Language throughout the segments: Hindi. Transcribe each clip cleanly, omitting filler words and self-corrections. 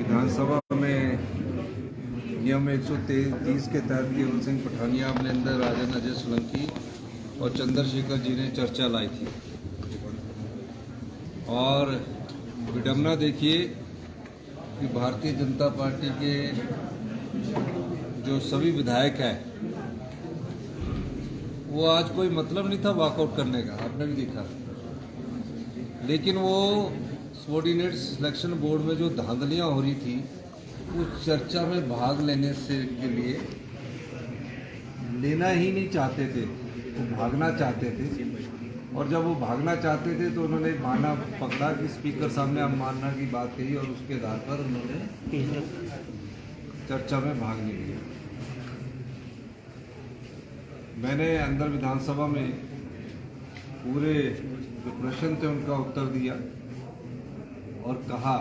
विधानसभा में नियम 130 के तहत केवल सिंह पठानिया, अमरिंदर, राजन, अजय सोलंकी और चंद्रशेखर जी ने चर्चा लाई थी। और विडम्बना देखिए कि भारतीय जनता पार्टी के जो सभी विधायक हैं वो आज कोई मतलब नहीं था वॉकआउट करने का, आपने भी देखा। लेकिन वो सबॉर्डिनेट सिलेक्शन बोर्ड में जो धांधलियां हो रही थी उस चर्चा में भाग लेने से के लिए लेना ही नहीं चाहते थे, वो भागना चाहते थे। और जब वो भागना चाहते थे तो उन्होंने माना पकड़ा कि स्पीकर सामने अब मानना की बात कही और उसके आधार पर उन्होंने चर्चा में भाग नहीं लिया। मैंने अंदर विधानसभा में पूरे जो प्रश्न थे उनका उत्तर दिया और कहा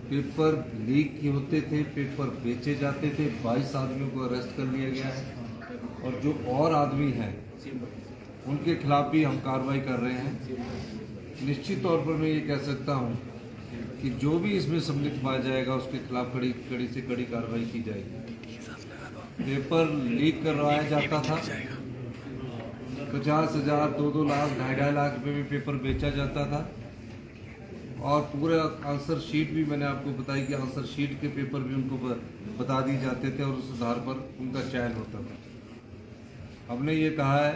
पेपर लीक होते थे, पेपर बेचे जाते थे, 22 आदमियों को अरेस्ट कर लिया गया है और जो और आदमी हैं उनके खिलाफ भी हम कार्रवाई कर रहे हैं। निश्चित तौर पर मैं ये कह सकता हूँ कि जो भी इसमें सम्मिलित पाया जाएगा उसके खिलाफ कड़ी से कड़ी कार्रवाई की जाएगी। पेपर लीक करवाया जाता था, 50,000, 2-2 लाख, 2.5 लाख रुपये में पेपर बेचा जाता था और पूरा आंसर शीट भी मैंने आपको बताई कि आंसर शीट के पेपर भी उनको बता दिए जाते थे और उस आधार पर उनका चयन होता था। हमने ये कहा है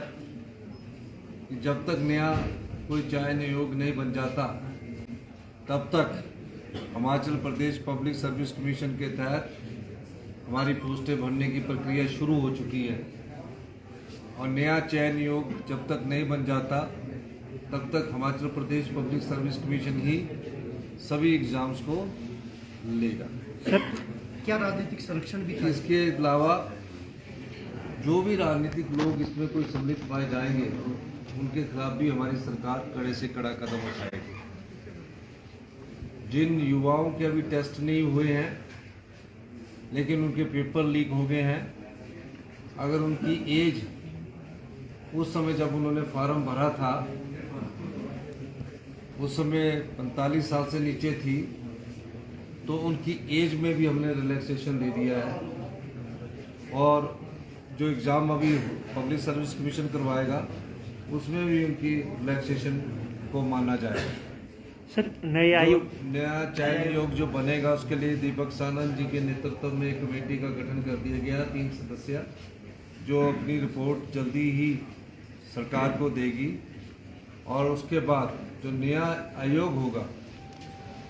कि जब तक नया कोई चयन योग्य नहीं बन जाता तब तक Himachal Pradesh public service commission के तहत हमारी पोस्टें भरने की प्रक्रिया शुरू हो चुकी है और नया चयन योग्य जब तक नहीं बन जाता तब तक Himachal Pradesh public service commission ही सभी एग्जाम्स को लेगा। सर, क्या राजनीतिक संरक्षण भी था? इसके अलावा जो भी राजनीतिक लोग इसमें कोई सम्मिलित पाए जाएंगे उनके खिलाफ भी हमारी सरकार कड़े से कड़ा कदम उठाएगी। जिन युवाओं के अभी टेस्ट नहीं हुए हैं लेकिन उनके पेपर लीक हो गए हैं, अगर उनकी एज उस समय जब उन्होंने फॉर्म भरा था उस समय 45 साल से नीचे थी तो उनकी एज में भी हमने रिलैक्सेशन दे दिया है और जो एग्ज़ाम अभी पब्लिक सर्विस कमीशन करवाएगा उसमें भी उनकी रिलैक्सेशन को माना जाएगा। सर, नया चयन आयोग जो बनेगा उसके लिए दीपक सानंद जी के नेतृत्व में एक कमेटी का गठन कर दिया गया, 3 सदस्य, जो अपनी रिपोर्ट जल्दी ही सरकार को देगी और उसके बाद जो नया आयोग होगा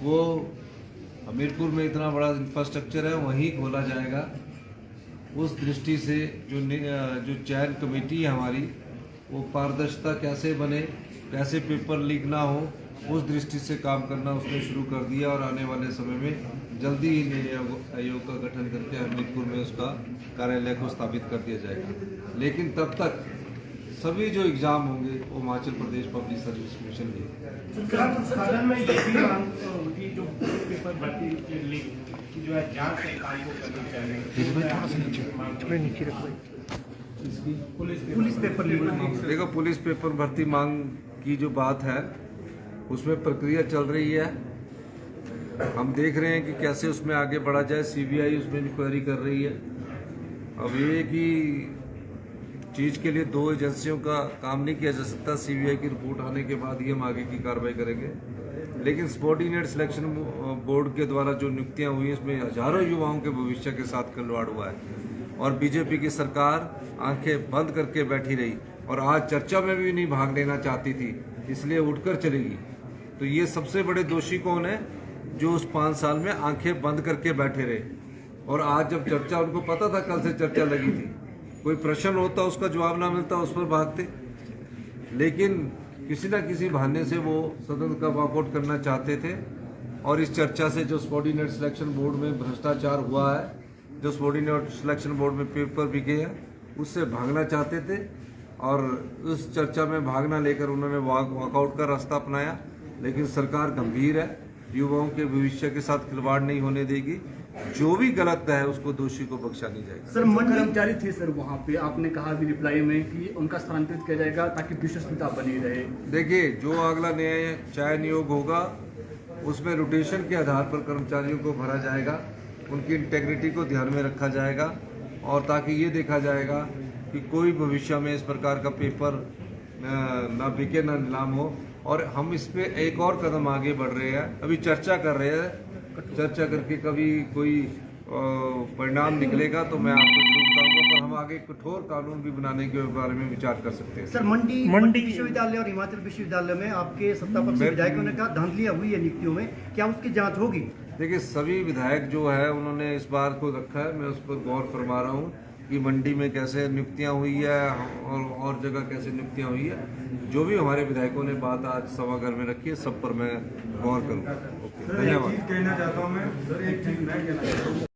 वो हमीरपुर में इतना बड़ा इंफ्रास्ट्रक्चर है वहीं खोला जाएगा। उस दृष्टि से जो चयन कमेटी है हमारी वो पारदर्शिता कैसे बने, कैसे पेपर लीक ना हो, उस दृष्टि से काम करना उसने शुरू कर दिया और आने वाले समय में जल्दी ही नए आयोग का गठन करके हमीरपुर में उसका कार्यालय को स्थापित कर दिया जाएगा। लेकिन तब तक सभी जो एग्जाम होंगे वो Himachal Pradesh public service commission लेगा। देखो, पुलिस पेपर भर्ती मांग की जो बात है उसमें प्रक्रिया चल रही है। हम देख रहे हैं कि कैसे उसमें आगे बढ़ा जाए। सीबीआई उसमें इंक्वायरी कर रही है। अब एक ही चीज़ के लिए 2 एजेंसियों का काम नहीं किया जा सकता। सीबीआई की रिपोर्ट आने के बाद ही हम आगे की कार्रवाई करेंगे। लेकिन सबॉर्डिनेट सिलेक्शन बोर्ड के द्वारा जो नियुक्तियां हुई हैं इसमें हजारों युवाओं के भविष्य के साथ खिलवाड़ हुआ है और बीजेपी की सरकार आंखें बंद करके बैठी रही और आज चर्चा में भी नहीं भाग लेना चाहती थी, इसलिए उठकर चलेगी। तो ये सबसे बड़े दोषी कौन है? जो उस 5 साल में आंखें बंद करके बैठे रहे और आज जब चर्चा, उनको पता था कल से चर्चा लगी थी, कोई प्रश्न होता उसका जवाब ना मिलता उस पर भागते। लेकिन किसी ना किसी बहाने से वो सदन का वॉकआउट करना चाहते थे और इस चर्चा से जो सबॉर्डिनेट सिलेक्शन बोर्ड में भ्रष्टाचार हुआ है, जो सबॉर्डिनेट सिलेक्शन बोर्ड में पेपर बिके हैं, उससे भागना चाहते थे और उस चर्चा में भागना लेकर उन्होंने वॉकआउट का रास्ता अपनाया। लेकिन सरकार गंभीर है, युवाओं के भविष्य के साथ खिलवाड़ नहीं होने देगी। जो भी गलत है उसको दोषी को बख्शा नहीं जाएगा। सर, मन कर्मचारी थे सर वहाँ पे, आपने कहा भी रिप्लाई में कि उनका स्थानांतरित किया जाएगा ताकि विश्वसनीयता बनी रहे। देखिए, जो अगला नया चयन योग होगा उसमें रोटेशन के आधार पर कर्मचारियों को भरा जाएगा, उनकी इंटेग्रिटी को ध्यान में रखा जाएगा और ताकि ये देखा जाएगा कि कोई भविष्य में इस प्रकार का पेपर ना बिके ना नीलाम हो। और हम इस पे एक और कदम आगे बढ़ रहे हैं, अभी चर्चा कर रहे हैं, चर्चा करके कभी कोई परिणाम निकलेगा तो मैं आपको जरूर बताऊंगा, पर हम आगे कठोर कानून भी बनाने के बारे में विचार कर सकते हैं। सर मंडी विश्वविद्यालय और हिमाचल विश्वविद्यालय में आपके सत्तापक्ष विधायकों ने कहा धांधलियां हुई है नियुक्तियों में, क्या उसकी जांच होगी? देखिए, सभी विधायक जो है उन्होंने इस बात को रखा है, मैं उस पर गौर फरमा रहा हूँ कि मंडी में कैसे नियुक्तियां हुई है और जगह कैसे नियुक्तियां हुई है। जो भी हमारे विधायकों ने बात आज सभागार में रखी है, सब पर मैं गौर करूँगा। धन्यवाद। कहना चाहता हूँ मैं, सर एक चीज मैं कहना चाहता हूँ।